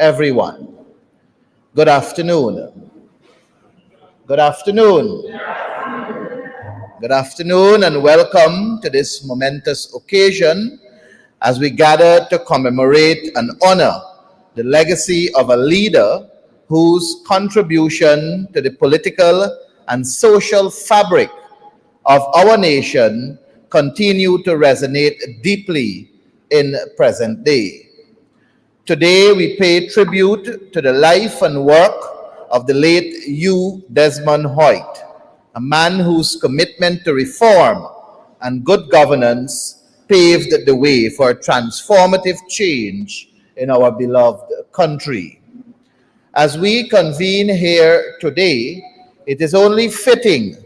everyone. Good afternoon. Good afternoon. Good afternoon and welcome to this momentous occasion as we gather to commemorate and honor the legacy of a leader whose contribution to the political and social fabric of our nation continue to resonate deeply in present day. Today we pay tribute to the life and work of the late Hugh Desmond Hoyte, a man whose commitment to reform and good governance paved the way for transformative change in our beloved country. As we convene here today, it is only fitting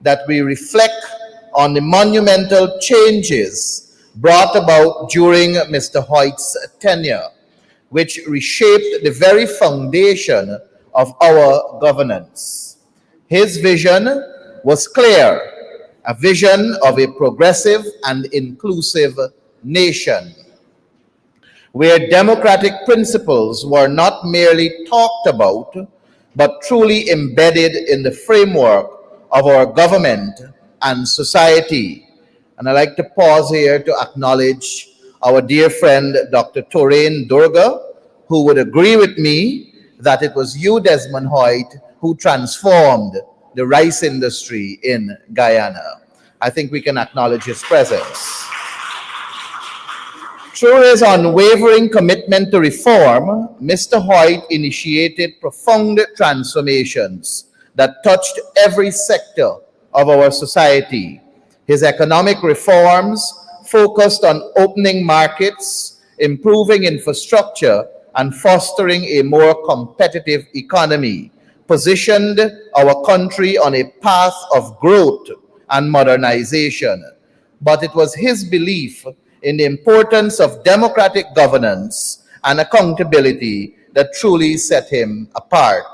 that we reflect on the monumental changes brought about during Mr. Hoyte's tenure, which reshaped the very foundation of our governance. His vision was clear, a vision of a progressive and inclusive nation, where democratic principles were not merely talked about, but truly embedded in the framework of our government and society. And I'd like to pause here to acknowledge our dear friend, Dr. Torain Durga, who would agree with me that it was Hugh Desmond Hoyte who transformed the rice industry in Guyana. I think we can acknowledge his presence. Through his unwavering commitment to reform, Mr. Hoyte initiated profound transformations that touched every sector of our society. His economic reforms focused on opening markets, improving infrastructure, and fostering a more competitive economy, positioned our country on a path of growth and modernization. But it was his belief in the importance of democratic governance and accountability that truly set him apart.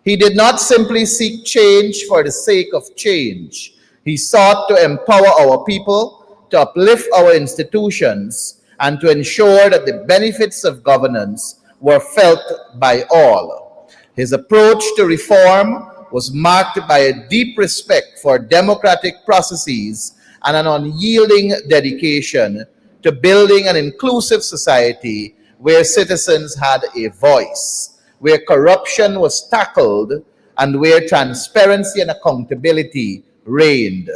He did not simply seek change for the sake of change. He sought to empower our people, to uplift our institutions, and to ensure that the benefits of governance were felt by all. His approach to reform was marked by a deep respect for democratic processes and an unyielding dedication to building an inclusive society where citizens had a voice, where corruption was tackled, and where transparency and accountability reigned.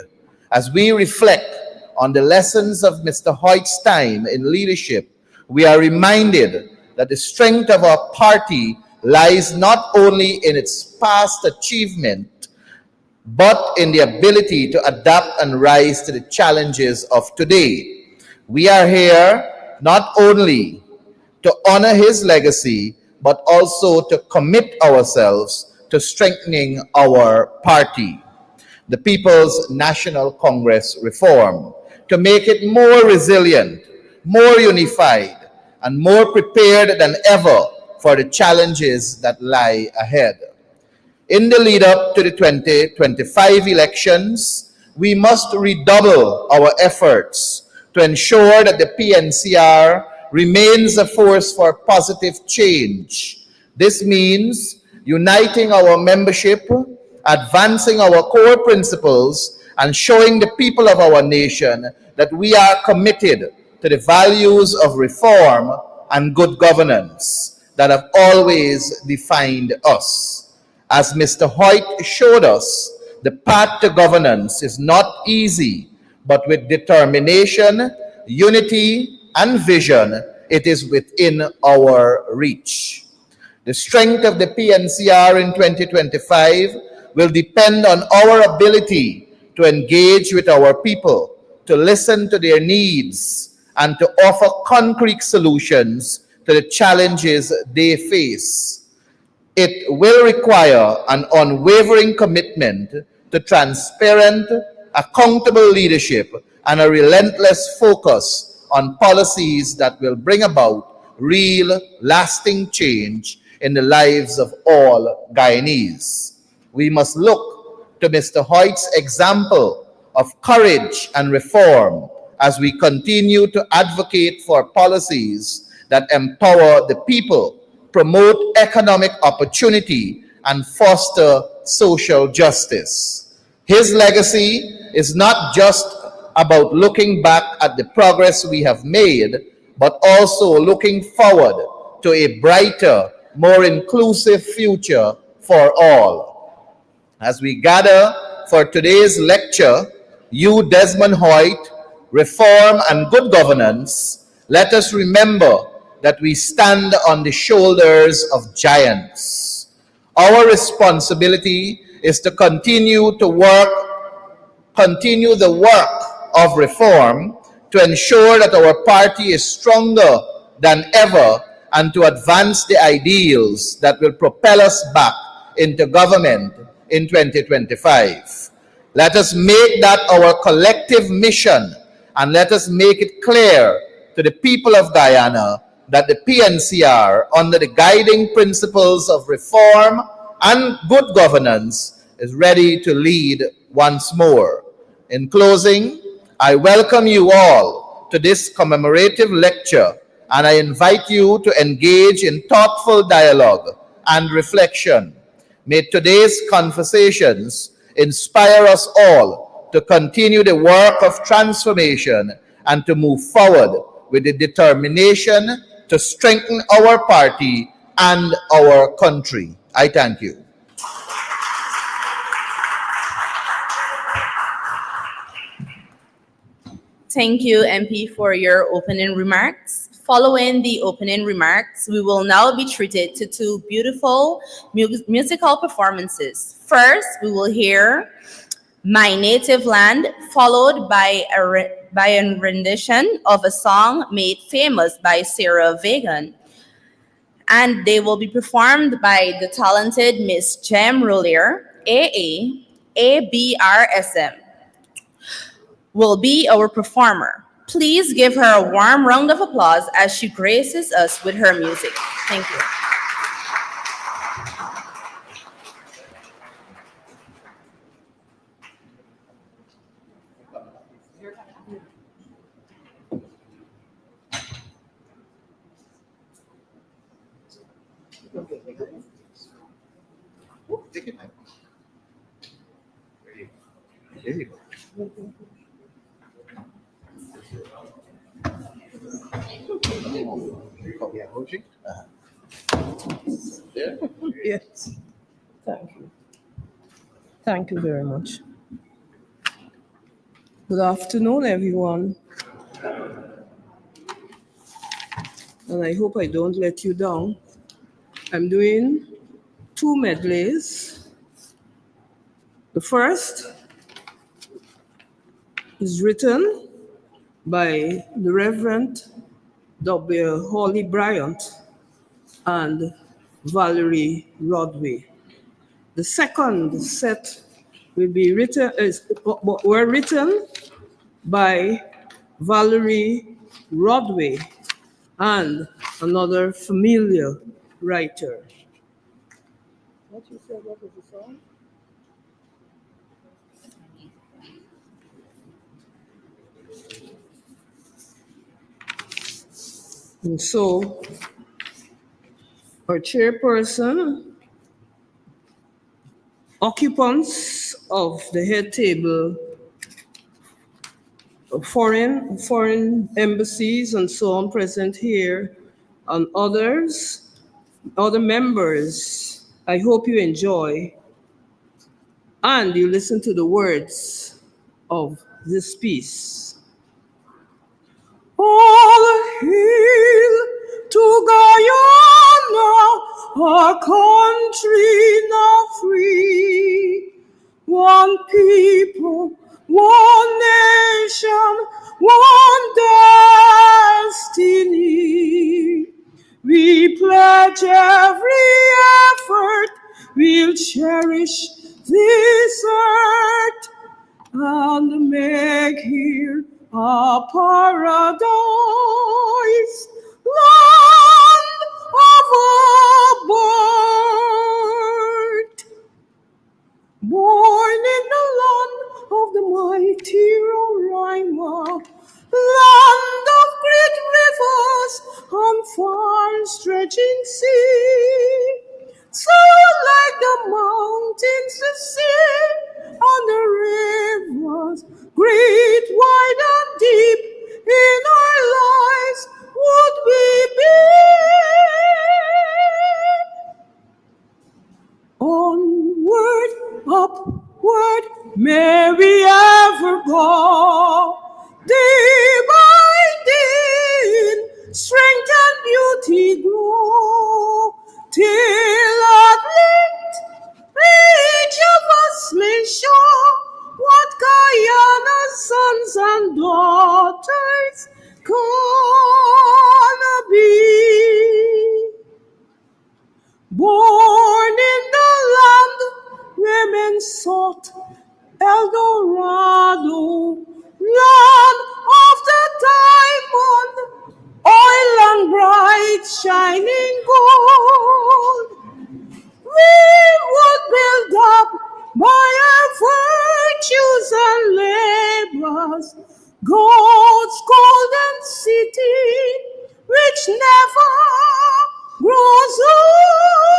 As we reflect on the lessons of Mr. Hoyte's time in leadership, we are reminded that the strength of our party lies not only in its past achievement, but in the ability to adapt and rise to the challenges of today. We are here not only to honor his legacy, but also to commit ourselves to strengthening our party, the People's National Congress reform, to make it more resilient, more unified, and more prepared than ever for the challenges that lie ahead. In the lead up to the 2025 elections, we must redouble our efforts to ensure that the PNCR remains a force for positive change. This means uniting our membership, advancing our core principles, and showing the people of our nation that we are committed to the values of reform and good governance that have always defined us. As Mr. Hoyte showed us, the path to governance is not easy, but with determination, unity, and vision, it is within our reach. The strength of the PNCR in 2025 will depend on our ability to engage with our people, to listen to their needs, and to offer concrete solutions to the challenges they face. It will require an unwavering commitment to transparent, accountable leadership and a relentless focus on policies that will bring about real, lasting change in the lives of all Guyanese. We must look to Mr. Hoyte's example of courage and reform as we continue to advocate for policies that empower the people promote economic opportunity, and foster social justice. His legacy is not just about looking back at the progress we have made, but also looking forward to a brighter, more inclusive future for all. As we gather for today's lecture, Hugh Desmond Hoyte, Reform and Good Governance, let us remember that we stand on the shoulders of giants. Our responsibility is to continue the work of reform to ensure that our party is stronger than ever and to advance the ideals that will propel us back into government in 2025. Let us make that our collective mission, and let us make it clear to the people of Guyana that the PNCR, under the guiding principles of reform and good governance, is ready to lead once more. In closing, I welcome you all to this commemorative lecture, and I invite you to engage in thoughtful dialogue and reflection. May today's conversations inspire us all to continue the work of transformation and to move forward with the determination to strengthen our party and our country. I thank you. Thank you, MP, for your opening remarks. Following the opening remarks, we will now be treated to two beautiful musical performances. First, we will hear My Native Land, followed by a rendition of a song made famous by Sarah Vaughan. And they will be performed by the talented Miss Jem Roulier, AA, ABRSM, will be our performer. Please give her a warm round of applause as she graces us with her music. Thank you. Take your time. There you go. Yes. Thank you. Thank you very much. Good afternoon, everyone. And I hope I don't let you down. I'm doing two medleys. The first is written by the Reverend W. Hawley Bryant and Valerie Rodway. The second set were written by Valerie Rodway and another familiar writer. What you said, what was the song? And so, our chairperson, occupants of the head table, foreign embassies and so on present here, and other members, I hope you enjoy and you listen to the words of this piece. All hail to Guyana, our country now free. One people, one nation, one destiny. We pledge every effort, we'll cherish this earth and make here a paradise, land of our birth. Born in the land of the mighty Roraima, land of great rivers and far-stretching sea. So like the mountains, the sea, and the rivers, great, wide, and deep, in our lives would we be. Onward, upward, may we ever go, day by day, in strength and beauty grow, till at length each of us may show what Guyana's sons and daughters gonna be. Born in the land where men sought El Dorado, land of the diamond, oil and bright shining gold. We would build up by our virtues and labors God's golden city, which never grows old.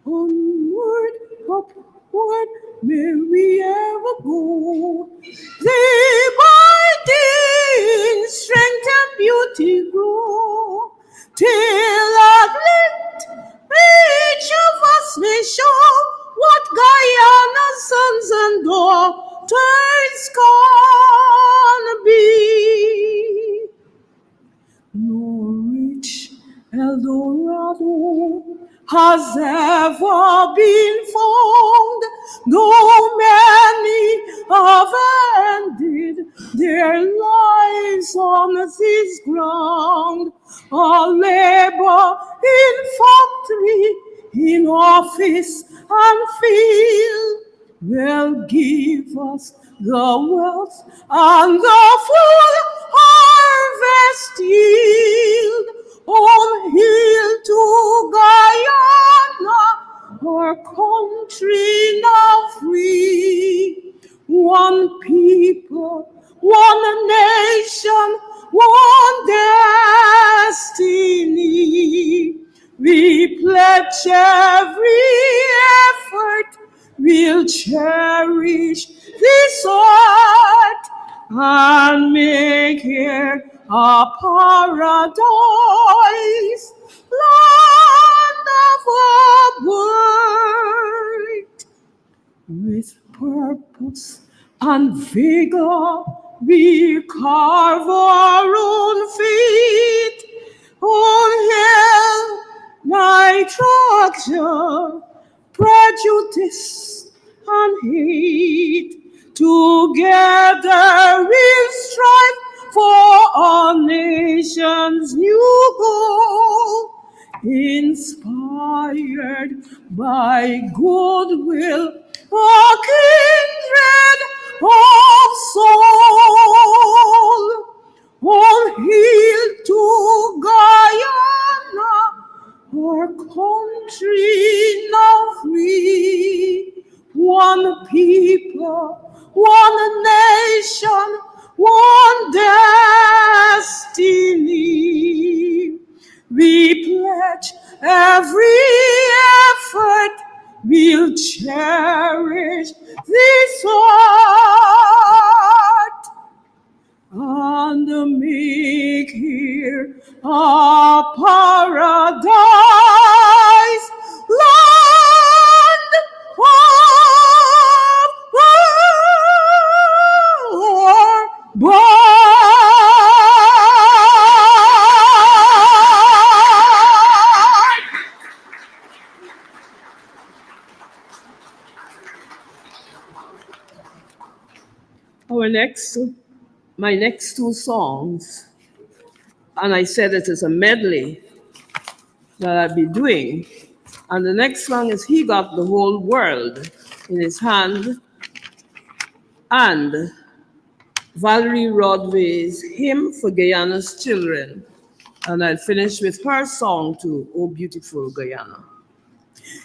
Onward, upward, may we ever go, day by day in strength and beauty grow, till at length each of us may show what Guyana's sons and daughters gonna be. No rich El Dorado has ever been found, though many have ended their lives on this ground. All labor in factory, in office and field will give us the wealth and the full harvest yield. All hail to Guyana, our country now free. One people, one nation, one destiny. We pledge every effort, we'll cherish this art and make here a paradise, land of our birth. With purpose and vigor, we carve our own fate. On hell, nitrogen, prejudice, and hate. Together we'll strive for our nation's new goal, inspired by goodwill, a kindred of soul. All hail to Guyana, our country now free. One people, one nation, one destiny. We pledge every effort, we'll cherish this art and make here a paradise, land of our birth. My next two songs, and I said it is a medley that I'll be doing. And the next song is He Got the Whole World in His Hand, and Valerie Rodway's Hymn for Guyana's Children. And I'll finish with her song too, Oh Beautiful Guyana.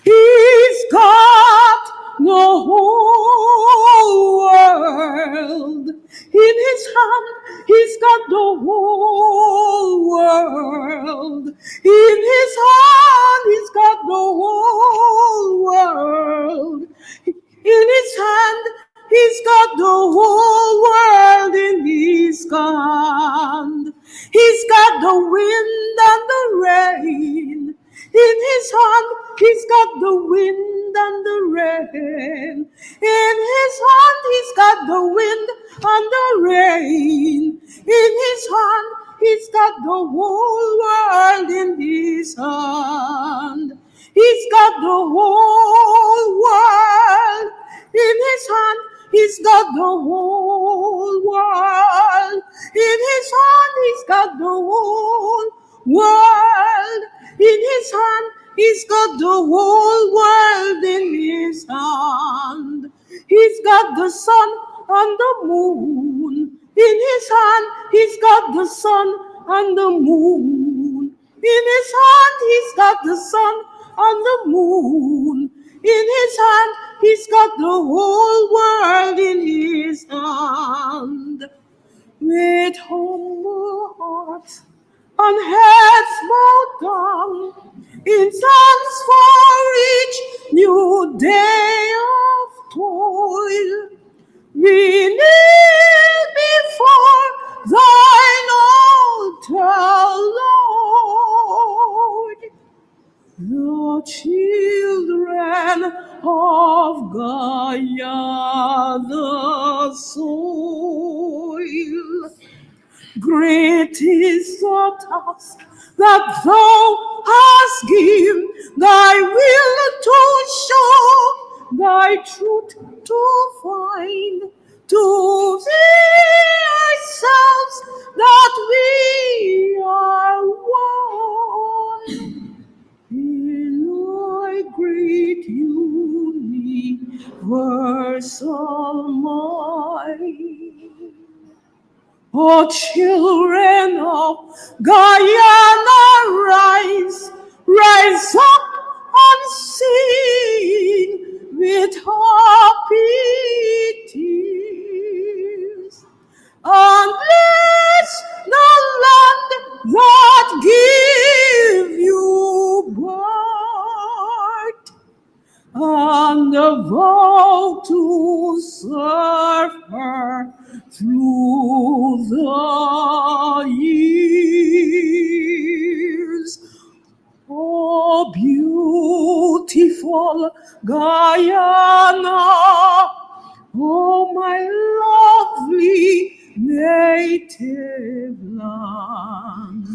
He's got the whole world. In his hand, he's got the whole world. In his hand, he's got the whole world. In his hand, he's got the whole world in his hand. He's got the wind and the rain. In his hand, he's got the wind and the rain. In his hand, he's got the wind and the rain. In his hand, he's got the whole world in his hand. He's got the whole world in his hand. He's got the whole world in his hand. He's got the whole world in his hand. He's got the whole world in his hand. He's got the sun and the moon in his hand. He's got the sun and the moon in his hand. He's got the sun and the moon in his hand. He's got the whole world in his hand. With humble hearts and heads bowed down, in thanks for each new day of toil, we kneel before thine altar, Lord. The children of Gaia, the soil. Great is the task that thou hast given, thy will to show, thy truth to find, to see ourselves that we are one. In thy great universal mind. O children of Guyana, rise, rise up and sing with happy tears, and bless the land that gave you birth, and vow to serve her through the years. Oh, beautiful Guyana, oh, my lovely native land,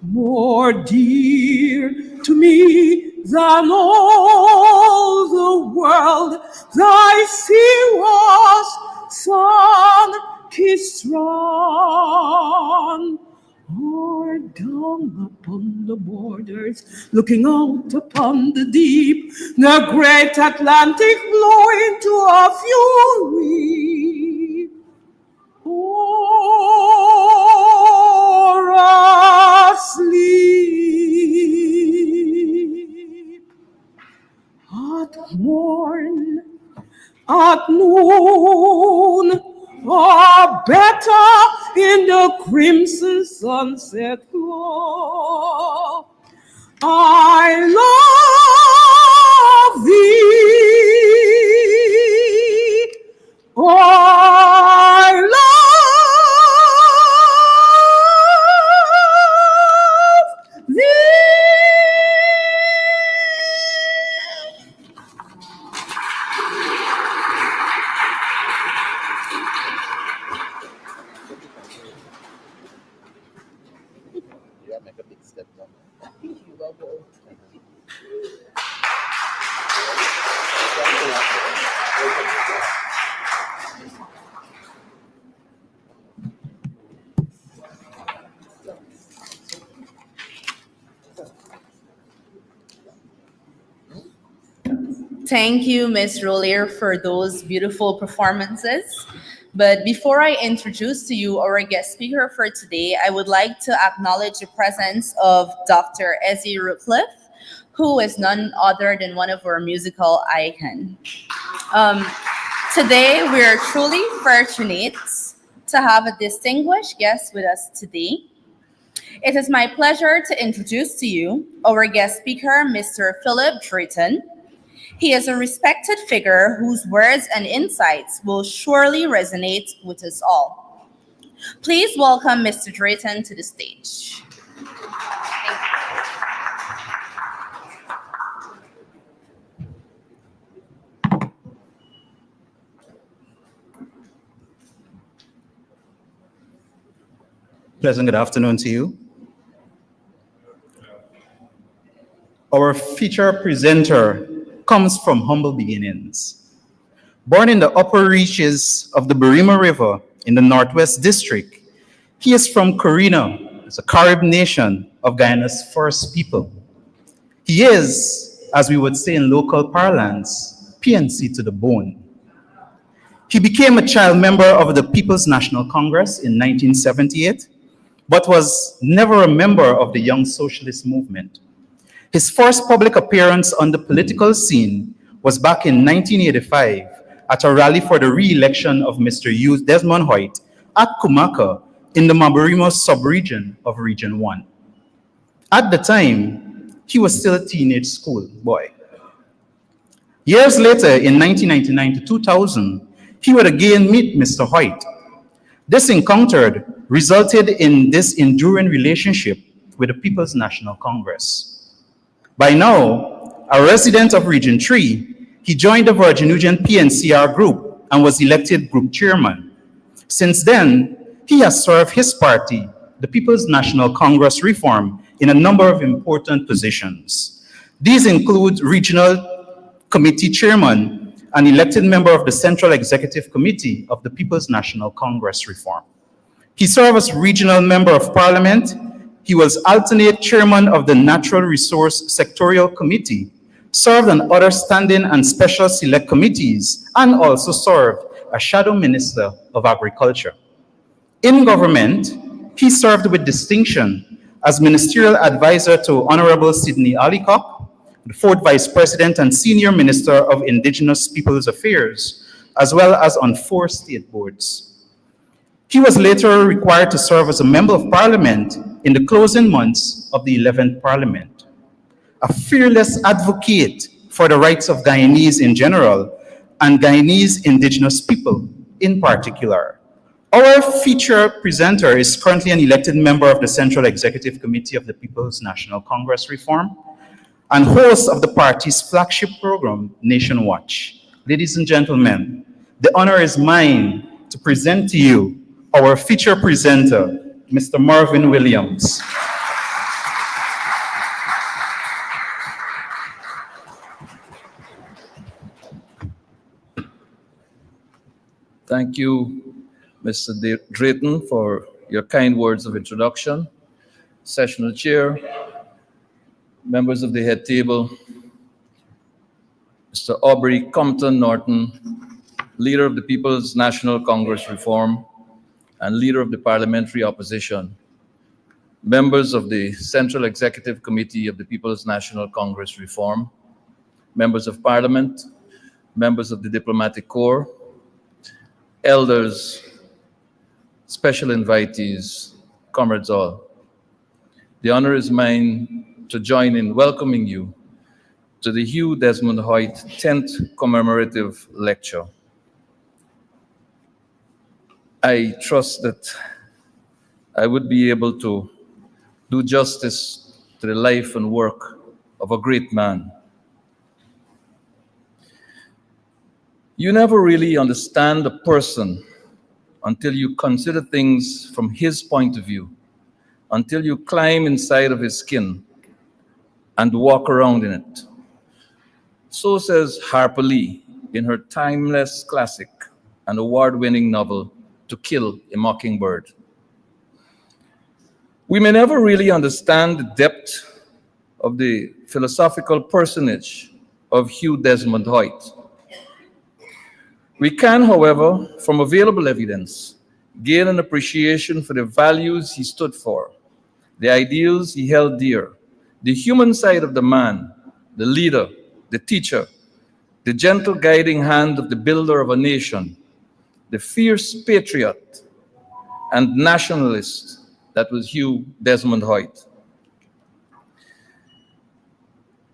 more dear to me than all the world, thy sea was sun-kissed strand, or down upon the borders, looking out upon the deep, the great Atlantic blowing to a fury, or asleep. At morn, at noon, or better in the crimson sunset glow, I love thee. Oh, I love thee. Yeah, make a big step down. Thank you, Ms. Rollier, for those beautiful performances. But before I introduce to you our guest speaker for today, I would like to acknowledge the presence of Dr. Ezzie Rootcliffe. who is none other than one of our musical icons. Today, we are truly fortunate to have a distinguished guest with us today. It is my pleasure to introduce to you our guest speaker, Mr. Philip Drayton. He is a respected figure whose words and insights will surely resonate with us all. Please welcome Mr. Drayton to the stage. Pleasant good afternoon to you. Our feature presenter comes from humble beginnings. Born in the upper reaches of the Barima River in the Northwest District, he is from Corina, it's a Carib nation of Guyana's first people. He is, as we would say in local parlance, PNC to the bone. He became a child member of the People's National Congress in 1978, but was never a member of the Young Socialist Movement. His first public appearance on the political scene was back in 1985 at a rally for the re-election of Mr. Hugh Desmond Hoyte at Kumaka in the Mabarimo sub-region of Region 1. At the time, he was still a teenage school boy. Years later, in 1999 to 2000, he would again meet Mr. Hoyte. This encounter resulted in this enduring relationship with the People's National Congress. By now, a resident of Region 3, he joined the Virginujan PNCR group and was elected group chairman. Since then, he has served his party, the People's National Congress Reform, in a number of important positions. These include regional committee chairman and elected member of the Central Executive Committee of the People's National Congress Reform. He served as regional member of parliament. He was alternate chairman of the Natural Resource Sectorial Committee, served on other standing and special select committees, and also served as shadow minister of agriculture. In government, he served with distinction as ministerial advisor to Honorable Sidney Alicock, the fourth vice president and senior minister of Indigenous Peoples Affairs, as well as on 4 state boards. He was later required to serve as a member of parliament in the closing months of the 11th parliament. A fearless advocate for the rights of Guyanese in general and Guyanese indigenous people in particular. Our feature presenter is currently an elected member of the Central Executive Committee of the People's National Congress Reform and host of the party's flagship program, Nation Watch. Ladies and gentlemen, the honor is mine to present to you our feature presenter, Mr. Marvin Williams. Thank you, Mr. Drayton, for your kind words of introduction. Sessional Chair, members of the head table, Mr. Aubrey Compton Norton, leader of the People's National Congress Reform and leader of the parliamentary opposition, members of the Central Executive Committee of the People's National Congress Reform, members of parliament, members of the diplomatic corps, elders, special invitees, comrades all. The honor is mine to join in welcoming you to the Hugh Desmond Hoyte 10th Commemorative Lecture. I trust that I would be able to do justice to the life and work of a great man. You never really understand a person until you consider things from his point of view, until you climb inside of his skin and walk around in it. So says Harper Lee in her timeless classic and award-winning novel, To Kill a Mockingbird. We may never really understand the depth of the philosophical personage of Hugh Desmond Hoyte. We can, however, from available evidence, gain an appreciation for the values he stood for, the ideals he held dear, the human side of the man, the leader, the teacher, the gentle guiding hand of the builder of a nation, the fierce patriot and nationalist that was Hugh Desmond Hoyte.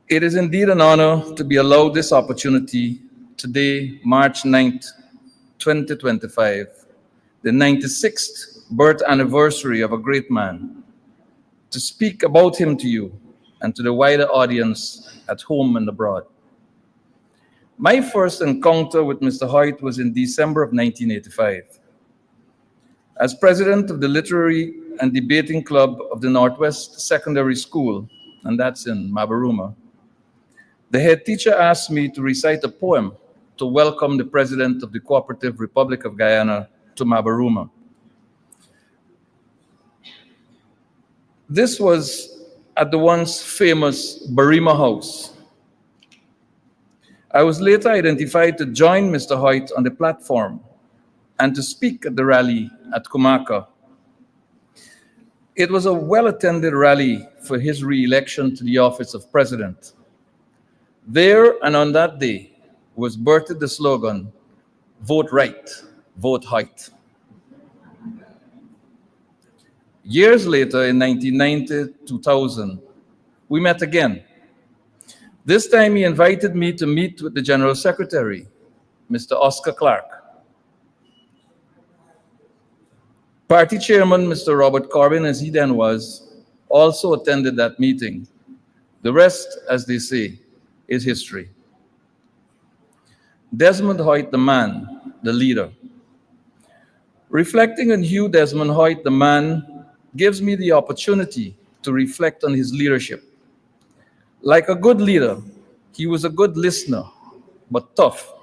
It is indeed an honor to be allowed this opportunity today, March 9th, 2025, the 96th birth anniversary of a great man, to speak about him to you and to the wider audience at home and abroad. My first encounter with Mr. Hoyte was in December of 1985. As president of the Literary and Debating Club of the Northwest Secondary School, and that's in Mabaruma, the head teacher asked me to recite a poem to welcome the President of the Cooperative Republic of Guyana to Mabaruma. This was at the once famous Barima House. I was later identified to join Mr. Hoyte on the platform and to speak at the rally at Kumaka. It was a well-attended rally for his re-election to the office of president. There and on that day was birthed the slogan, "Vote right, vote Hoyte." Years later, in 1990-2000, we met again. This time he invited me to meet with the General Secretary, Mr. Oscar Clark. Party Chairman, Mr. Robert Corbin, as he then was, also attended that meeting. The rest, as they say, is history. Desmond Hoyte, the man, the leader. Reflecting on Hugh Desmond Hoyte, the man, gives me the opportunity to reflect on his leadership. Like a good leader, he was a good listener, but tough.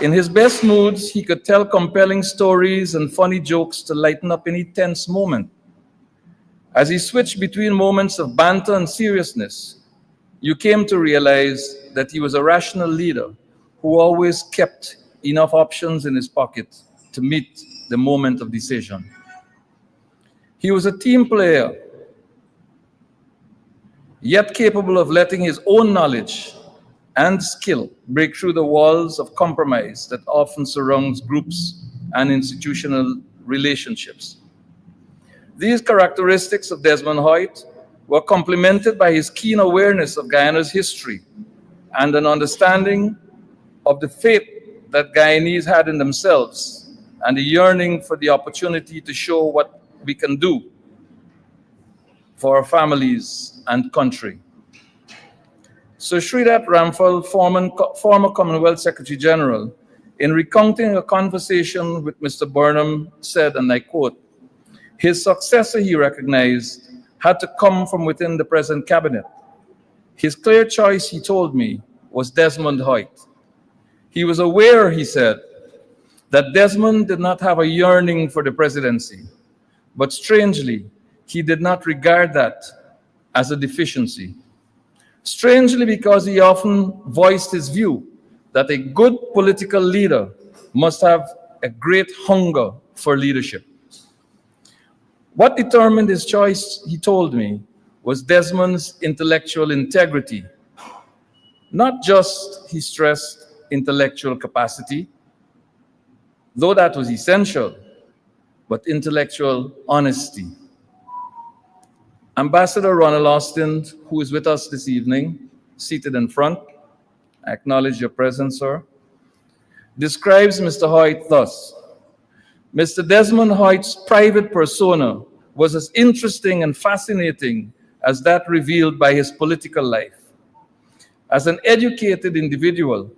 In his best moods, he could tell compelling stories and funny jokes to lighten up any tense moment. As he switched between moments of banter and seriousness, you came to realize that he was a rational leader who always kept enough options in his pocket to meet the moment of decision. He was a team player, yet capable of letting his own knowledge and skill break through the walls of compromise that often surrounds groups and institutional relationships. These characteristics of Desmond Hoyte were complemented by his keen awareness of Guyana's history and an understanding of the faith that Guyanese had in themselves and the yearning for the opportunity to show what we can do for our families and country. Sir Sridhar Ramphal, former Commonwealth Secretary General, in recounting a conversation with Mr. Burnham, said, and I quote, "His successor, he recognized, had to come from within the present cabinet. His clear choice, he told me, was Desmond Hoyte. He was aware, he said, that Desmond did not have a yearning for the presidency, but strangely, he did not regard that as a deficiency. Strangely, because he often voiced his view that a good political leader must have a great hunger for leadership. What determined his choice, he told me, was Desmond's intellectual integrity. Not just, he stressed, intellectual capacity, though that was essential, but intellectual honesty." Ambassador Ronald Austin, who is with us this evening, seated in front, I acknowledge your presence, sir, describes Mr. Hoyte thus: "Mr. Desmond Hoyte's private persona was as interesting and fascinating as that revealed by his political life. As an educated individual,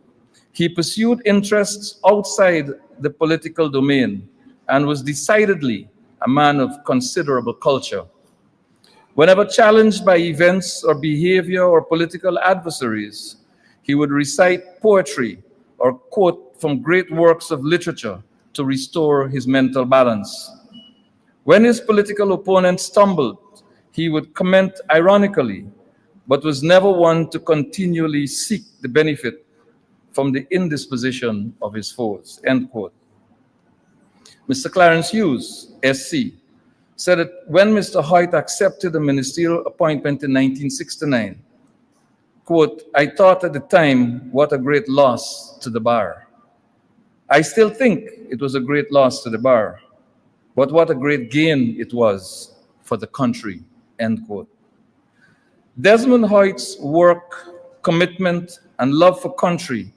he pursued interests outside the political domain and was decidedly a man of considerable culture. Whenever challenged by events or behavior or political adversaries, he would recite poetry or quote from great works of literature to restore his mental balance. When his political opponents stumbled, he would comment ironically, but was never one to continually seek the benefit from the indisposition of his foes," end quote. Mr. Clarence Hughes, SC, said that when Mr. Hoyte accepted a ministerial appointment in 1969, quote, "I thought at the time, what a great loss to the bar. I still think it was a great loss to the bar, but what a great gain it was for the country," end quote. Desmond Hoyte's work, commitment, and love for country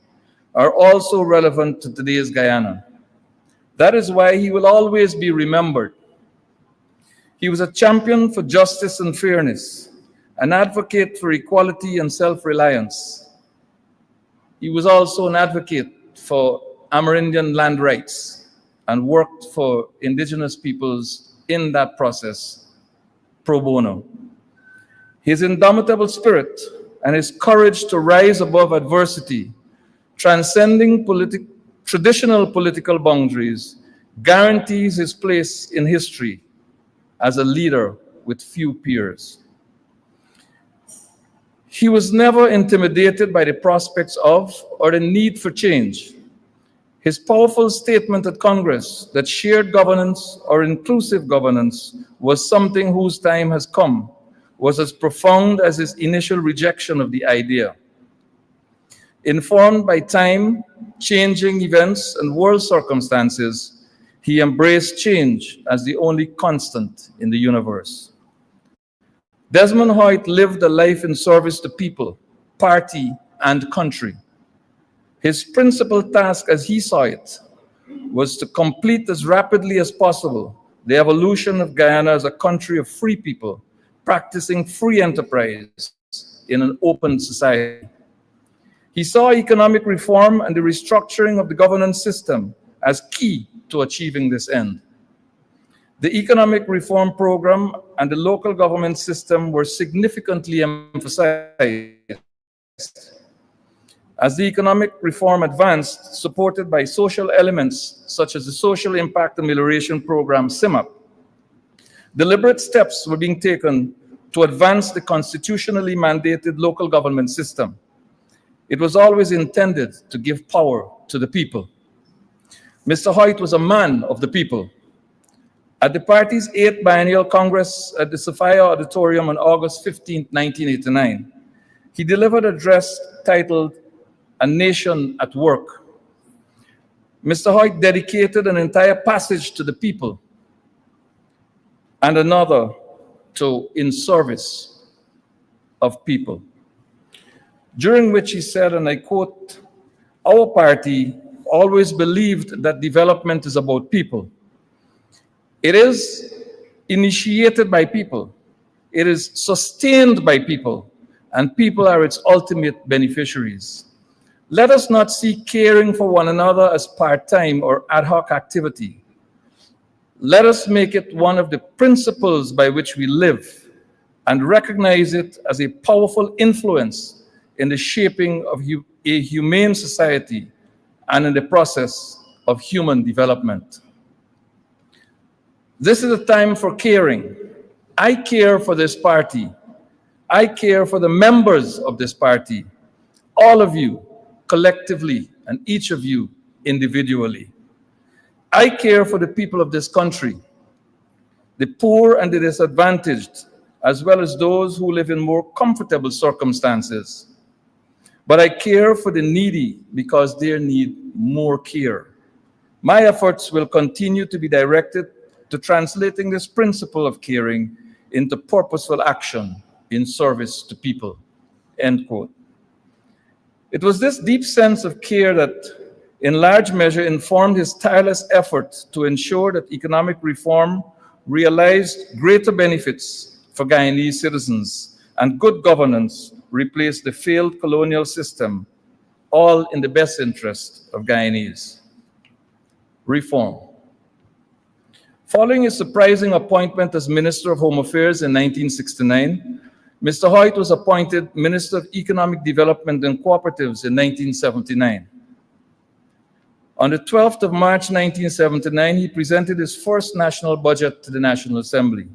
are also relevant to today's Guyana. That is why he will always be remembered. He was a champion for justice and fairness, an advocate for equality and self-reliance. He was also an advocate for Amerindian land rights and worked for indigenous peoples in that process pro bono. His indomitable spirit and his courage to rise above adversity, transcending traditional political boundaries, guarantees his place in history as a leader with few peers. He was never intimidated by the prospects of or the need for change. His powerful statement at Congress that shared governance or inclusive governance was something whose time has come was as profound as his initial rejection of the idea. Informed by time, changing events, and world circumstances, he embraced change as the only constant in the universe. Desmond Hoyte lived a life in service to people, party, and country. His principal task, as he saw it, was to complete as rapidly as possible the evolution of Guyana as a country of free people, practicing free enterprise in an open society. He saw economic reform and the restructuring of the governance system as key to achieving this end. The economic reform program and the local government system were significantly emphasized. As the economic reform advanced, supported by social elements such as the Social Impact Amelioration Program, SIMAP, deliberate steps were being taken to advance the constitutionally mandated local government system. It was always intended to give power to the people. Mr. Hoyte was a man of the people. At the party's 8th Biennial Congress at the Sophia Auditorium on August 15, 1989, he delivered an address titled "A Nation at Work." Mr. Hoyte dedicated an entire passage to the people and another to "In Service of People," during which he said, and I quote, "Our party always believed that development is about people. It is initiated by people. It is sustained by people, and people are its ultimate beneficiaries. Let us not see caring for one another as part-time or ad hoc activity. Let us make it one of the principles by which we live and recognize it as a powerful influence in the shaping of a humane society and in the process of human development. This is a time for caring. I care for this party. I care for the members of this party, all of you collectively and each of you individually. I care for the people of this country, the poor and the disadvantaged, as well as those who live in more comfortable circumstances. But I care for the needy because they need more care. My efforts will continue to be directed to translating this principle of caring into purposeful action in service to people," end quote. It was this deep sense of care that in large measure informed his tireless effort to ensure that economic reform realized greater benefits for Guyanese citizens and good governance replaced the failed colonial system, all in the best interest of Guyanese. Reform. Following his surprising appointment as Minister of Home Affairs in 1969, Mr. Hoyte was appointed Minister of Economic Development and Cooperatives in 1979. On the 12th of March 1979, he presented his first national budget to the National Assembly.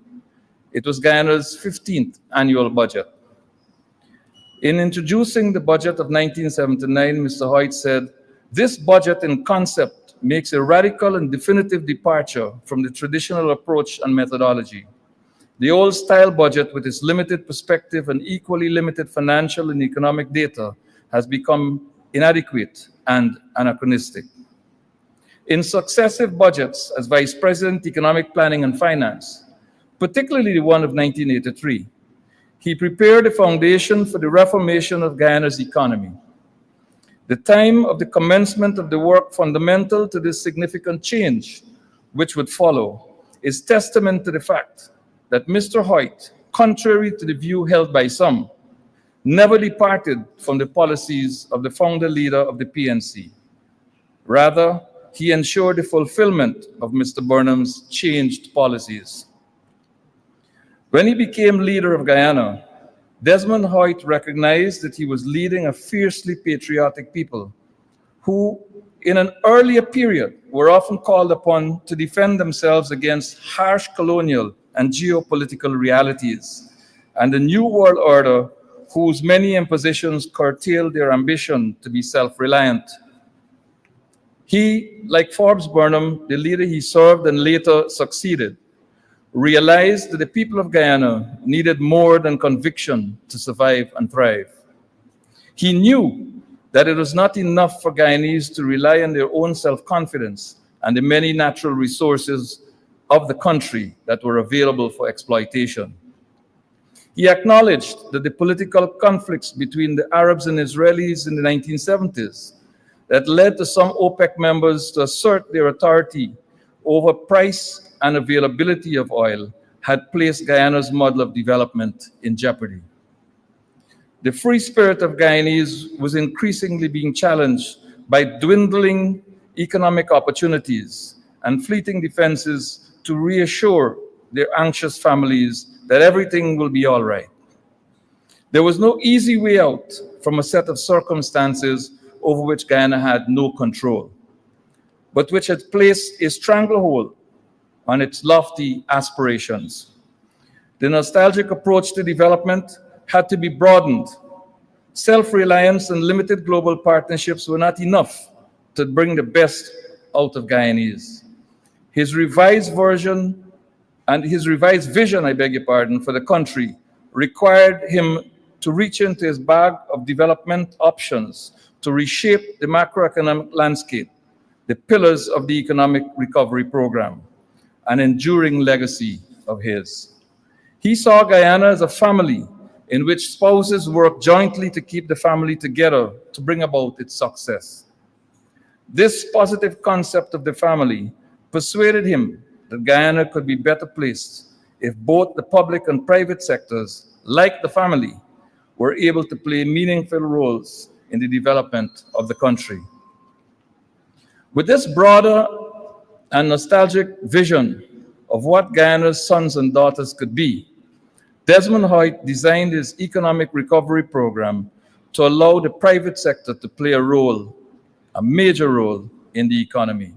It was Guyana's 15th annual budget. In introducing the budget of 1979, Mr. Hoyte said, "This budget in concept makes a radical and definitive departure from the traditional approach and methodology. The old-style budget, with its limited perspective and equally limited financial and economic data, has become inadequate and anachronistic. In successive budgets as Vice President, Economic Planning and Finance, particularly the one of 1983, he prepared a foundation for the reformation of Guyana's economy. The time of the commencement of the work fundamental to this significant change, which would follow, is testament to the fact that Mr. Hoyte, contrary to the view held by some, never departed from the policies of the founder leader of the PNC. Rather, he ensured the fulfillment of Mr. Burnham's changed policies. When he became leader of Guyana, Desmond Hoyte recognized that he was leading a fiercely patriotic people who, in an earlier period, were often called upon to defend themselves against harsh colonial and geopolitical realities, and the New World Order, whose many impositions curtailed their ambition to be self-reliant. He, like Forbes Burnham, the leader he served and later succeeded, realized that the people of Guyana needed more than conviction to survive and thrive. He knew that it was not enough for Guyanese to rely on their own self-confidence and the many natural resources of the country that were available for exploitation. He acknowledged that the political conflicts between the Arabs and Israelis in the 1970s that led to some OPEC members to assert their authority over price and availability of oil had placed Guyana's model of development in jeopardy. The free spirit of Guyanese was increasingly being challenged by dwindling economic opportunities and fleeting defenses to reassure their anxious families that everything will be all right. There was no easy way out from a set of circumstances over which Guyana had no control, but which had placed a stranglehold on its lofty aspirations. The nostalgic approach to development had to be broadened. Self-reliance and limited global partnerships were not enough to bring the best out of Guyanese. His revised vision, for the country required him to reach into his bag of development options to reshape the macroeconomic landscape, the pillars of the economic recovery program, an enduring legacy of his. He saw Guyana as a family in which spouses work jointly to keep the family together to bring about its success. This positive concept of the family persuaded him that Guyana could be better placed if both the public and private sectors, like the family, were able to play meaningful roles in the development of the country. With this broader and nostalgic vision of what Guyana's sons and daughters could be, Desmond Hoyte designed his economic recovery program to allow the private sector to play a role, a major role, in the economy.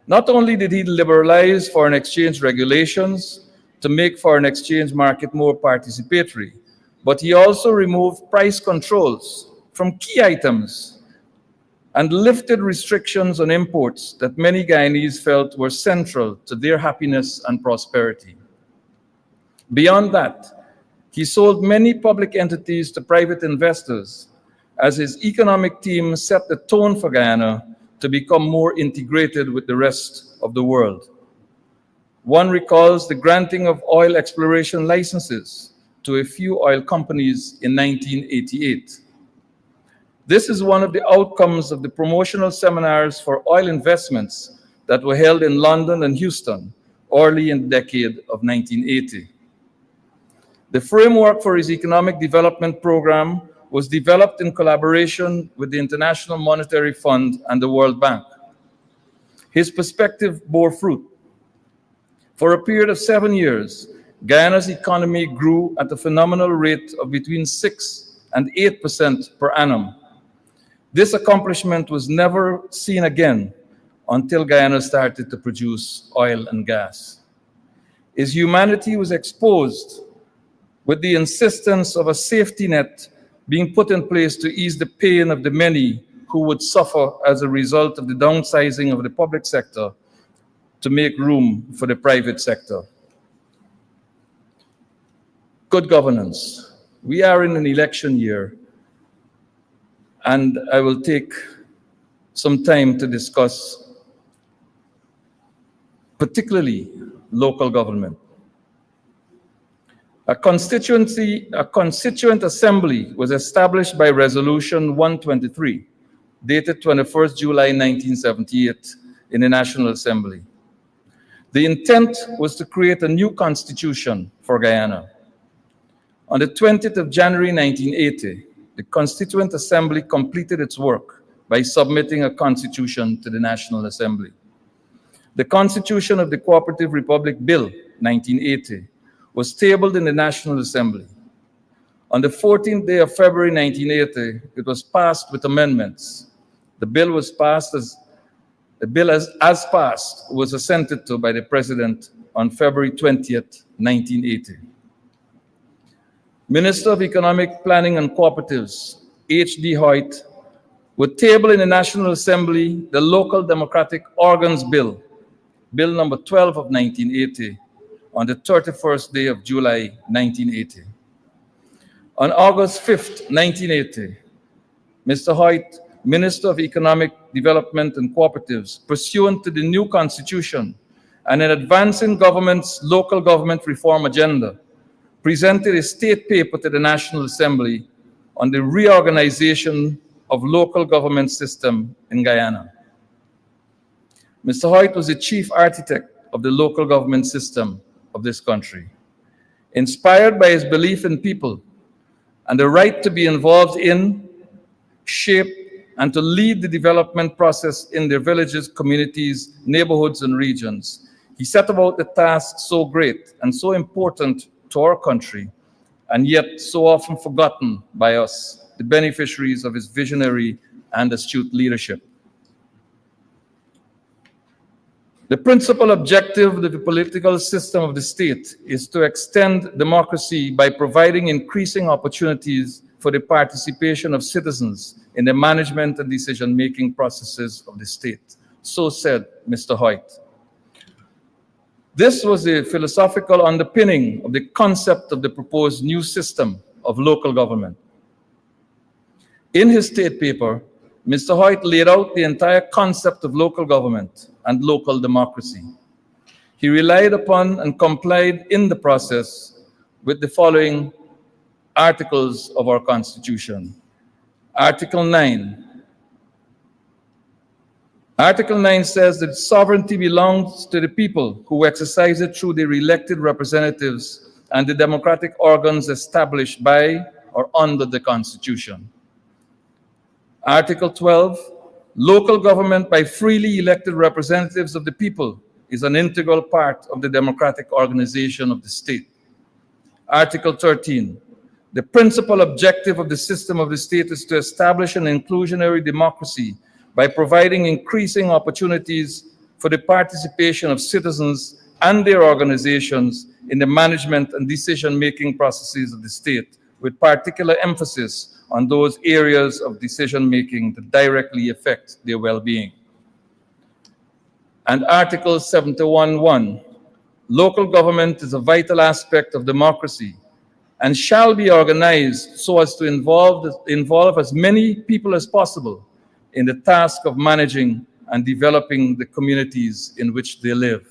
Not only did he liberalize foreign exchange regulations to make foreign exchange market more participatory, but he also removed price controls from key items and lifted restrictions on imports that many Guyanese felt were central to their happiness and prosperity. Beyond that, he sold many public entities to private investors as his economic team set the tone for Guyana to become more integrated with the rest of the world. One recalls the granting of oil exploration licenses to a few oil companies in 1988. This is one of the outcomes of the promotional seminars for oil investments that were held in London and Houston early in the decade of 1980. The framework for his economic development program was developed in collaboration with the International Monetary Fund and the World Bank. His perspective bore fruit. For a period of 7 years, Guyana's economy grew at a phenomenal rate of between 6 and 8% per annum. This accomplishment was never seen again until Guyana started to produce oil and gas. His humanity was exposed with the insistence of a safety net being put in place to ease the pain of the many who would suffer as a result of the downsizing of the public sector to make room for the private sector. good governance. We are in an election year, and I will take some time to discuss particularly local government. A constituent assembly was established by Resolution 123, dated 21st July 1978 in the National Assembly. The intent was to create a new constitution for Guyana. On the 20th of January 1980, the Constituent Assembly completed its work by submitting a constitution to the National Assembly. The Constitution of the Cooperative Republic Bill 1980 was tabled in the National Assembly. On the 14th day of February 1980, it was passed with amendments. The bill was passed as passed was assented to by the President on February 20th, 1980. Minister of Economic Planning and Cooperatives, H.D. Hoyte, would table in the National Assembly the Local Democratic Organs Bill, Bill number 12 of 1980, on the 31st day of July, 1980. On August 5th, 1980, Mr. Hoyte, Minister of Economic Development and Cooperatives, pursuant to the new constitution and in advancing government's local government reform agenda, presented a state paper to the National Assembly on the reorganization of local government system in Guyana. Mr. Hoyte was the chief architect of the local government system of this country. Inspired by his belief in people and the right to be involved in, shape, and to lead the development process in their villages, communities, neighborhoods, and regions, he set about the task so great and so important to our country, and yet so often forgotten by us, the beneficiaries of his visionary and astute leadership. The principal objective of the political system of the state is to extend democracy by providing increasing opportunities for the participation of citizens in the management and decision-making processes of the state. So said Mr. Hoyte. This was the philosophical underpinning of the concept of the proposed new system of local government. In his state paper, Mr. Hoyte laid out the entire concept of local government and local democracy. He relied upon and complied in the process with the following articles of our Constitution. Article 9. Article 9 says that sovereignty belongs to the people who exercise it through their elected representatives and the democratic organs established by or under the Constitution. Article 12, local government by freely elected representatives of the people is an integral part of the democratic organization of the state. Article 13, the principal objective of the system of the state is to establish an inclusionary democracy by providing increasing opportunities for the participation of citizens and their organizations in the management and decision-making processes of the state, with particular emphasis on those areas of decision-making that directly affect their well-being. And Article 71(1), local government is a vital aspect of democracy and shall be organized so as to involve as many people as possible in the task of managing and developing the communities in which they live.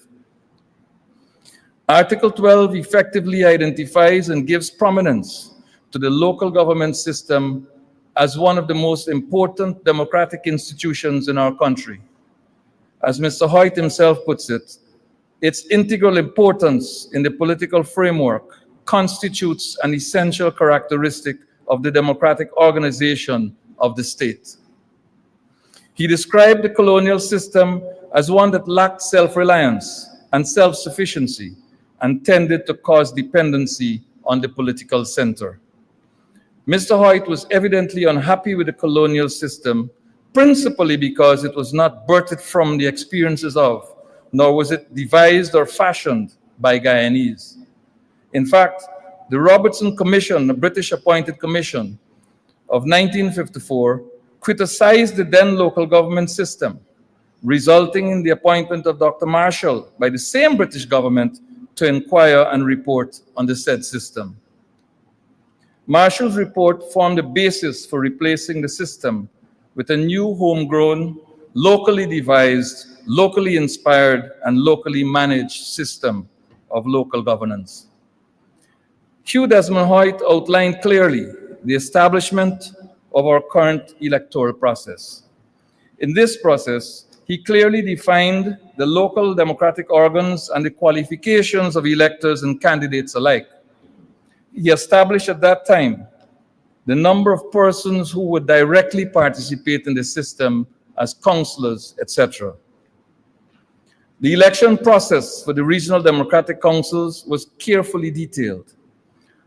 Article 12 effectively identifies and gives prominence to the local government system as one of the most important democratic institutions in our country. As Mr. Hoyte himself puts it, its integral importance in the political framework constitutes an essential characteristic of the democratic organization of the state. He described the colonial system as one that lacked self-reliance and self-sufficiency and tended to cause dependency on the political center. Mr. Hoyte was evidently unhappy with the colonial system, principally because it was not birthed from the experiences of, nor was it devised or fashioned by Guyanese. In fact, the Robertson Commission, a British-appointed commission of 1954, criticized the then local government system, resulting in the appointment of Dr. Marshall by the same British government to inquire and report on the said system. Marshall's report formed the basis for replacing the system with a new homegrown, locally devised, locally inspired, and locally managed system of local governance. Hugh Desmond Hoyte outlined clearly the establishment of our current electoral process. In this process, he clearly defined the local democratic organs and the qualifications of electors and candidates alike. He established at that time the number of persons who would directly participate in the system as councillors, etc. The election process for the regional democratic councils was carefully detailed.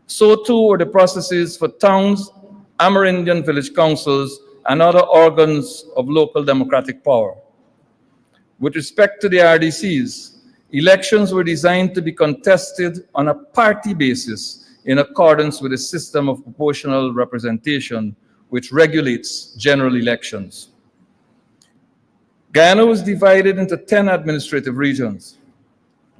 So too were the processes for towns, Amerindian village councils, and other organs of local democratic power. With respect to the RDCs, elections were designed to be contested on a party basis in accordance with a system of proportional representation which regulates general elections. Guyana was divided into 10 administrative regions.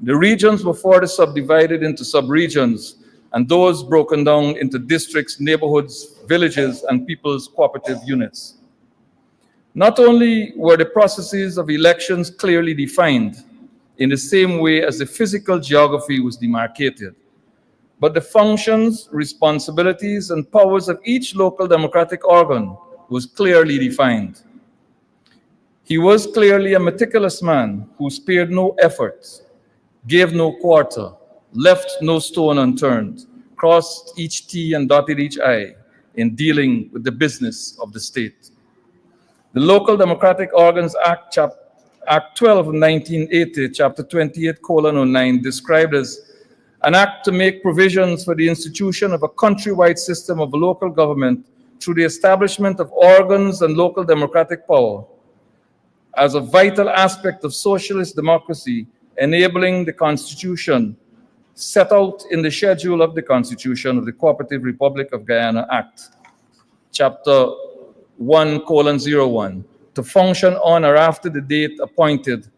The regions were further subdivided into sub-regions, and those broken down into districts, neighborhoods, villages, and people's cooperative units. Not only were the processes of elections clearly defined in the same way as the physical geography was demarcated, but the functions, responsibilities, and powers of each local democratic organ was clearly defined. He was clearly a meticulous man who spared no effort, gave no quarter, left no stone unturned, crossed each T and dotted each I in dealing with the business of the state. The Local Democratic Organs Act, Act 12 of 1980, Chapter 28:09, described as an act to make provisions for the institution of a countrywide system of local government through the establishment of organs and local democratic power as a vital aspect of socialist democracy, enabling the Constitution set out in the schedule of the Constitution of the Cooperative Republic of Guyana Act, Chapter 1:01, to function on or after the date appointed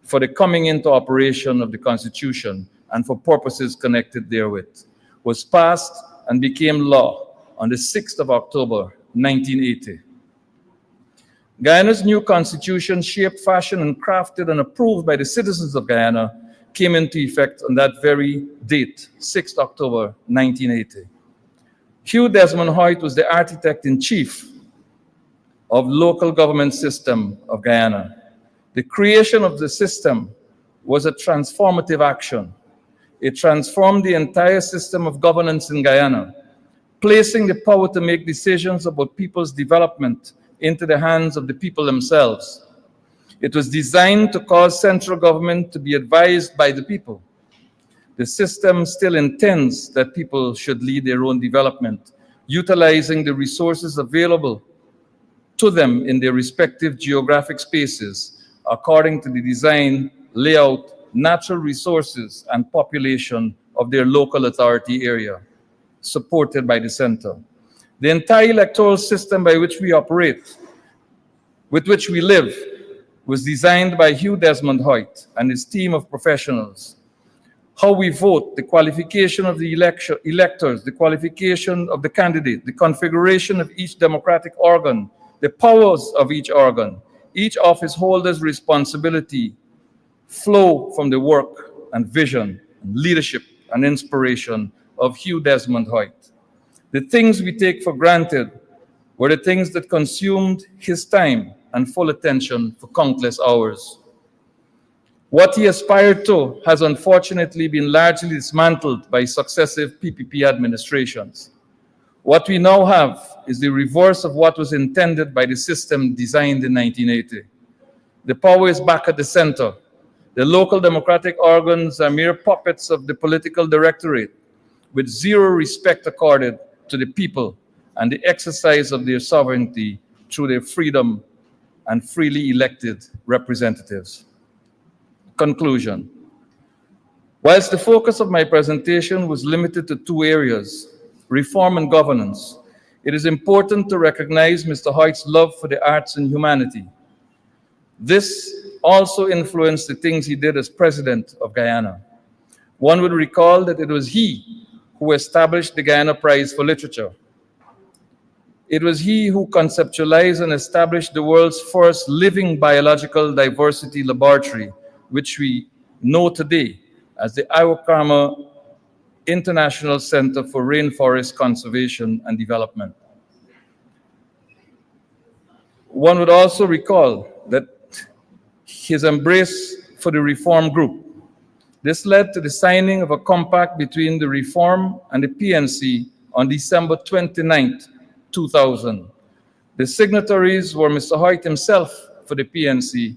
for the coming into operation of the Constitution and for purposes connected therewith, was passed and became law on the 6th of October, 1980. Guyana's new constitution, shaped, fashioned, and crafted and approved by the citizens of Guyana, came into effect on that very date, 6th October, 1980. Hugh Desmond Hoyte was the architect-in-chief of local government system of Guyana. The creation of the system was a transformative action. It transformed the entire system of governance in Guyana, placing the power to make decisions about people's development into the hands of the people themselves. It was designed to cause central government to be advised by the people. The system still intends that people should lead their own development, utilizing the resources available to them in their respective geographic spaces, according to the design, layout, natural resources, and population of their local authority area, supported by the center. The entire electoral system by which we operate, with which we live, was designed by Hugh Desmond Hoyte and his team of professionals. How we vote, the qualification of the electors, the qualification of the candidate, the configuration of each democratic organ, the powers of each organ, each office holder's responsibility flow from the work and vision and leadership and inspiration of Hugh Desmond Hoyte. The things we take for granted were the things that consumed his time and full attention for countless hours. What he aspired to has unfortunately been largely dismantled by successive PPP administrations. What we now have is the reverse of what was intended by the system designed in 1980. The power is back at the center. The local democratic organs are mere puppets of the political directorate, with zero respect accorded to the people and the exercise of their sovereignty through their freedom and freely elected representatives. Conclusion. Whilst the focus of my presentation was limited to two areas, reform and governance, it is important to recognize Mr. Hoyte's love for the arts and humanity. This also influenced the things he did as president of Guyana. One would recall that it was he who established the Guyana Prize for Literature. It was he who conceptualized and established the world's first living biological diversity laboratory, which we know today as the Iwakama International Center for Rainforest Conservation and Development. One would also recall that his embrace for the Reform Group. This led to the signing of a compact between the Reform and the PNC on December 29, 2000. The signatories were Mr. Hoyte himself for the PNC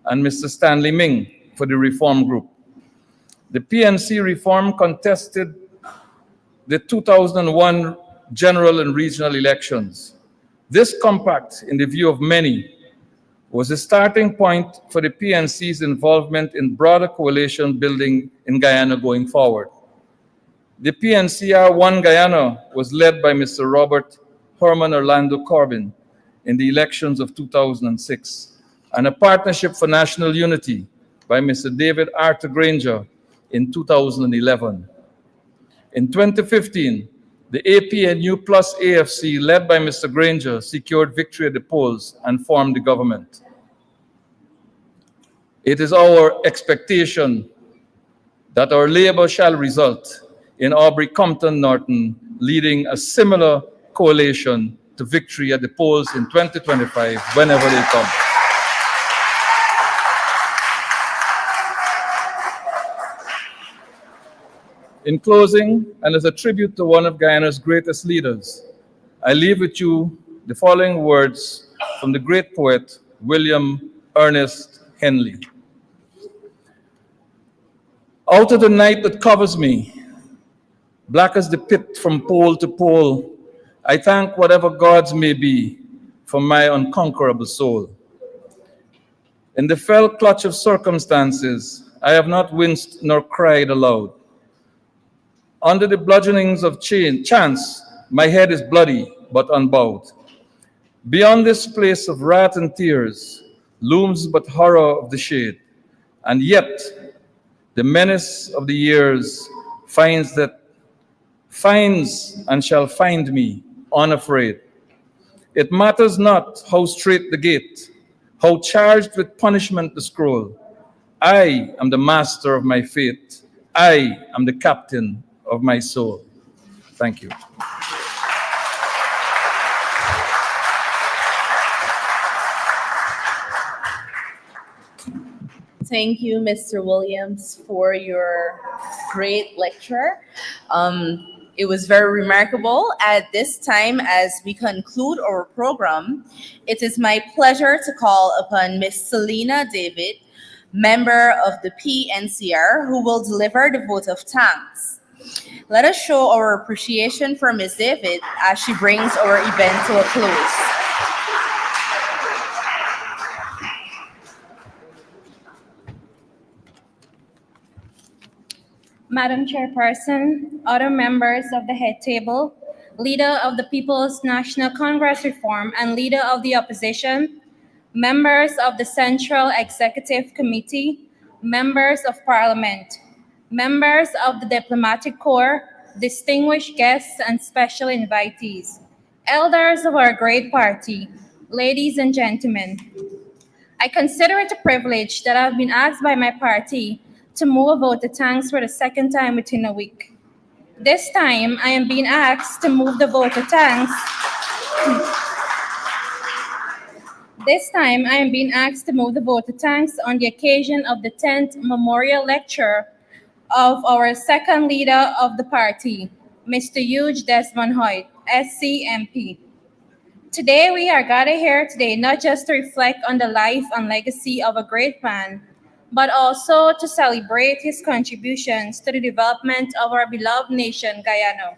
and Mr. Stanley Ming for the Reform Group. The PNC Reform contested the 2001 general and regional elections. This compact, in the view of many, was the starting point for the PNC's involvement in broader coalition building in Guyana going forward. The PNCR One Guyana was led by Mr. Robert Herman Orlando Corbin in the elections of 2006, and a Partnership for National Unity by Mr. David Arthur Granger in 2011. In 2015, the APNU plus AFC, led by Mr. Granger, secured victory at the polls and formed the government. It is our expectation that our labor shall result in Aubrey Compton Norton leading a similar coalition to victory at the polls in 2025, whenever they come. In closing, and as a tribute to one of Guyana's greatest leaders, I leave with you the following words from the great poet, William Ernest Henley. Out of the night that covers me, black as the pit from pole to pole, I thank whatever gods may be for my unconquerable soul. In the fell clutch of circumstances, I have not winced nor cried aloud. Under the bludgeonings of chance, my head is bloody but unbowed. Beyond this place of wrath and tears looms but horror of the shade, and yet the menace of the years finds and shall find me unafraid. It matters not how straight the gate, how charged with punishment the scroll. I am the master of my fate. I am the captain of my soul. Thank you. Thank you, Mr. Williams, for your great lecture. It was very remarkable. At this time, as we conclude our program, it is my pleasure to call upon Ms. Selena David, member of the PNCR, who will deliver the vote of thanks. Let us show our appreciation for Ms. David as she brings our event to a close. Madam Chairperson, other members of the head table, leader of the People's National Congress Reform and leader of the opposition, members of the Central Executive Committee, members of Parliament, members of the Diplomatic Corps, distinguished guests and special invitees, elders of our great party, ladies and gentlemen. I consider it a privilege that I've been asked by my party to move a vote of thanks for the second time within a week. This time, I am being asked to move the vote of thanks. This time, I am being asked to move the vote of thanks on the occasion of the 10th memorial lecture of our second leader of the party, Mr. Hugh Desmond Hoyte, SCMP. Today, we are gathered here today not just to reflect on the life and legacy of a great man, but also to celebrate his contributions to the development of our beloved nation, Guyana.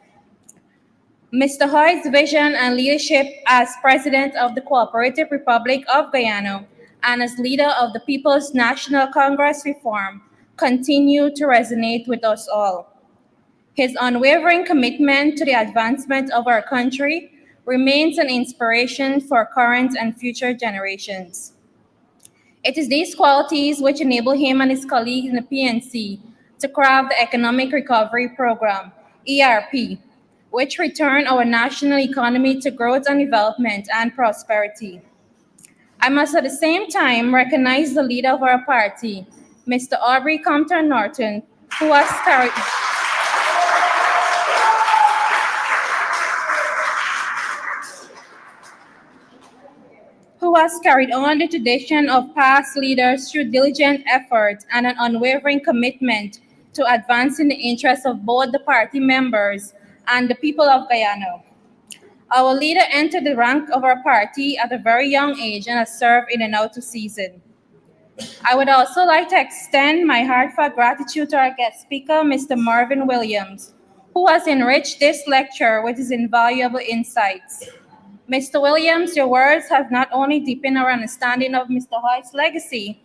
Mr. Hoyte's vision and leadership as President of the Cooperative Republic of Guyana and as leader of the People's National Congress Reform continue to resonate with us all. His unwavering commitment to the advancement of our country remains an inspiration for current and future generations. It is these qualities which enable him and his colleagues in the PNC to craft the Economic Recovery Program, ERP, which return our national economy to growth and development and prosperity. I must at the same time recognize the leader of our party, Mr. Aubrey Compton Norton, who has carried on the tradition of past leaders through diligent effort and an unwavering commitment to advancing the interests of both the party members and the people of Guyana. Our leader entered the rank of our party at a very young age and has served in and out of season. I would also like to extend my heartfelt gratitude to our guest speaker, Mr. Marvin Williams, who has enriched this lecture with his invaluable insights. Mr. Williams, your words have not only deepened our understanding of Mr. Hoyte's legacy,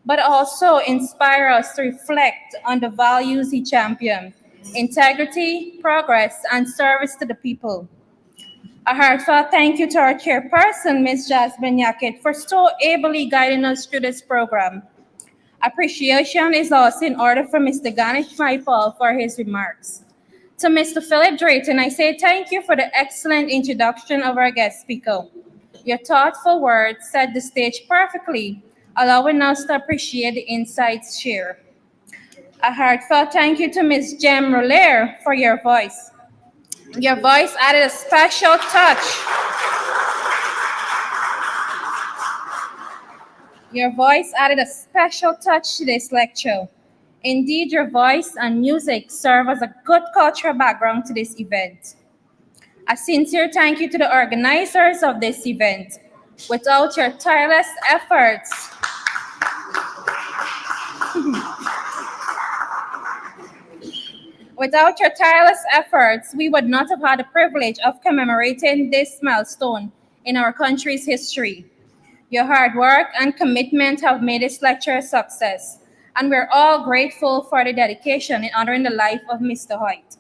but also inspire us to reflect on the values he championed: integrity, progress, and service to the people. A heartfelt thank you to our chairperson, Ms. Jasmine Yackett, for so ably guiding us through this program. Appreciation is also in order for Mr. Ganesh Maipal for his remarks. To Mr. Philip Drayton, I say thank you for the excellent introduction of our guest speaker. Your thoughtful words set the stage perfectly, allowing us to appreciate the insights shared. A heartfelt thank you to Ms. Jem Roller for your voice. Your voice added a special touch. Your voice added a special touch to this lecture. Indeed, your voice and music serve as a good cultural background to this event. A sincere thank you to the organizers of this event. Without your tireless efforts, we would not have had the privilege of commemorating this milestone in our country's history. Your hard work and commitment have made this lecture a success, and we're all grateful for the dedication in honoring the life of Mr. Hoyte.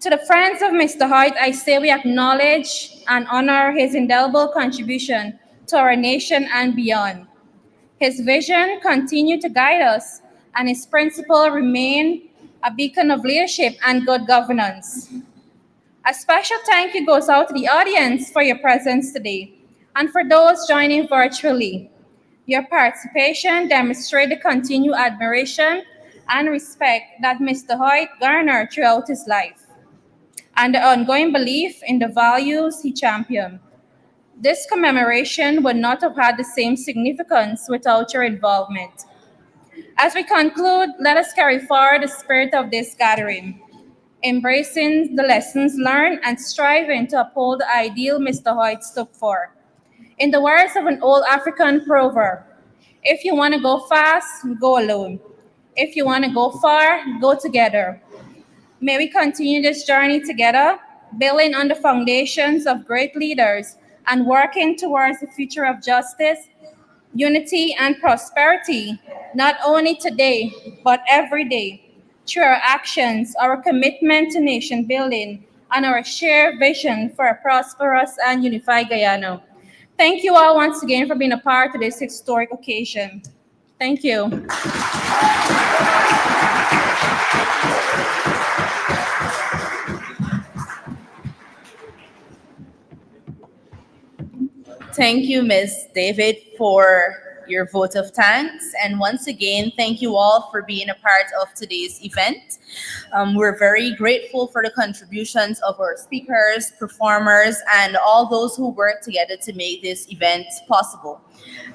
To the friends of Mr. Hoyte, I say we acknowledge and honor his indelible contribution to our nation and beyond. His vision continued to guide us, and his principle remain a beacon of leadership and good governance. A special thank you goes out to the audience for your presence today, and for those joining virtually. Your participation demonstrated the continued admiration and respect that Mr. Hoyte garnered throughout his life, and the ongoing belief in the values he championed. This commemoration would not have had the same significance without your involvement. As we conclude, let us carry forward the spirit of this gathering, embracing the lessons learned and striving to uphold the ideal Mr. Hoyte stood for. In the words of an old African proverb, if you want to go fast, go alone. If you want to go far, go together. May we continue this journey together, building on the foundations of great leaders and working towards the future of justice, unity, and prosperity, not only today, but every day, through our actions, our commitment to nation building, and our shared vision for a prosperous and unified Guyana. Thank you all once again for being a part of this historic occasion. Thank you. Thank you, Ms. David, for your vote of thanks. And once again, thank you all for being a part of today's event. We're very grateful for the contributions of our speakers, performers, and all those who work together to make this event possible.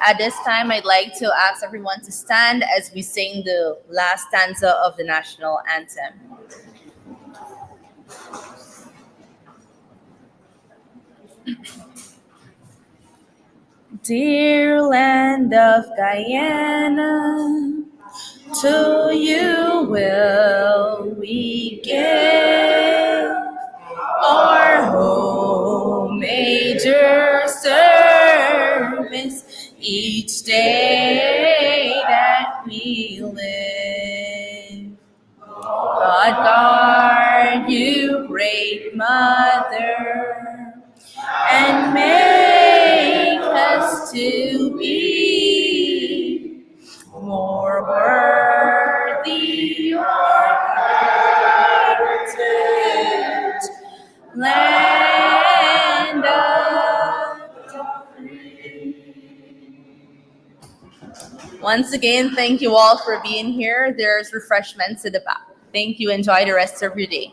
At this time, I'd like to ask everyone to stand as we sing the last stanza of the national anthem. Dear land of Guyana, to you will we give our home major service each day that we live. God guard you, great mother, and make us to be more worthy your character. land of Once again, thank you all for being here. There's refreshments at the back. Thank you. Enjoy the rest of your day.